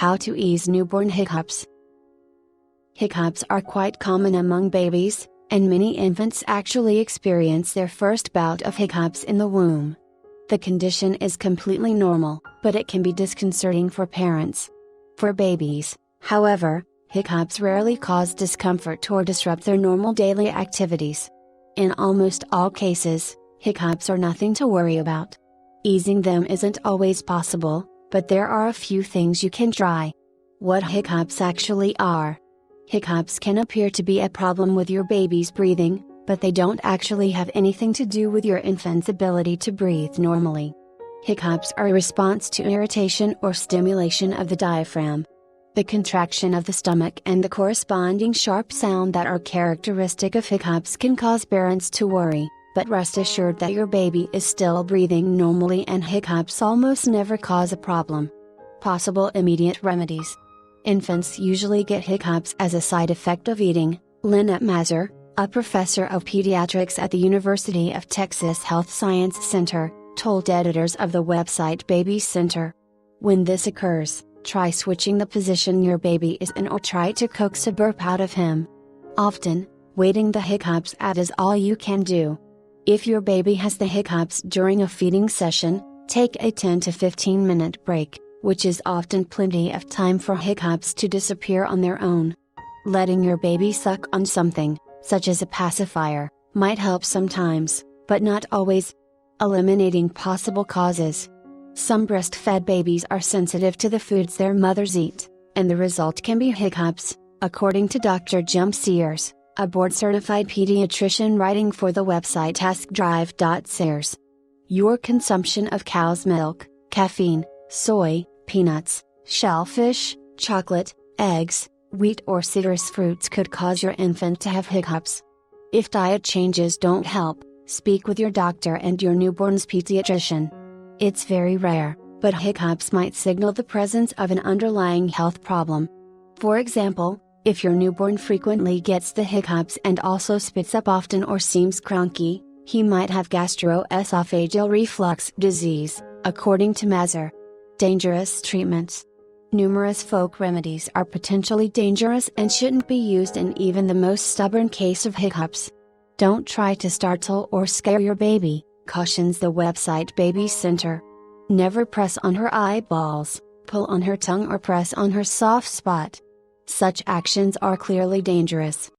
How to ease newborn hiccups. Hiccups are quite common among babies, and many infants actually experience their first bout of hiccups in the womb. The condition is completely normal, but it can be disconcerting for parents. For babies, however, hiccups rarely cause discomfort or disrupt their normal daily activities. In almost all cases, hiccups are nothing to worry about. Easing them isn't always possible, but there are a few things you can try. What hiccups actually are. Hiccups can appear to be a problem with your baby's breathing, but they don't actually have anything to do with your infant's ability to breathe normally. Hiccups are a response to irritation or stimulation of the diaphragm. The contraction of the stomach and the corresponding sharp sound that are characteristic of hiccups can cause parents to worry, but rest assured that your baby is still breathing normally and hiccups almost never cause a problem. Possible immediate remedies. Infants usually get hiccups as a side effect of eating, Layette Mazur, a professor of pediatrics at the University of Texas Health Science Center, told editors of the website Baby Center. When this occurs, try switching the position your baby is in or try to coax a burp out of him. Often, waiting the hiccups out is all you can do. If your baby has the hiccups during a feeding session, take a 10 to 15 minute break, which is often plenty of time for hiccups to disappear on their own. Letting your baby suck on something, such as a pacifier, might help sometimes, but not always. Eliminating possible causes. Some breastfed babies are sensitive to the foods their mothers eat, and the result can be hiccups, according to Dr. Jim Sears, a board-certified pediatrician writing for the website AskDrive.Sears. Your consumption of cow's milk, caffeine, soy, peanuts, shellfish, chocolate, eggs, wheat or citrus fruits could cause your infant to have hiccups. If diet changes don't help, speak with your doctor and your newborn's pediatrician. It's very rare, but hiccups might signal the presence of an underlying health problem. For example, if your newborn frequently gets the hiccups and also spits up often or seems cranky, he might have gastroesophageal reflux disease, according to Mazur. Dangerous treatments. Numerous folk remedies are potentially dangerous and shouldn't be used in even the most stubborn case of hiccups. Don't try to startle or scare your baby, cautions the website Baby Center. Never press on her eyeballs, pull on her tongue or press on her soft spot. Such actions are clearly dangerous.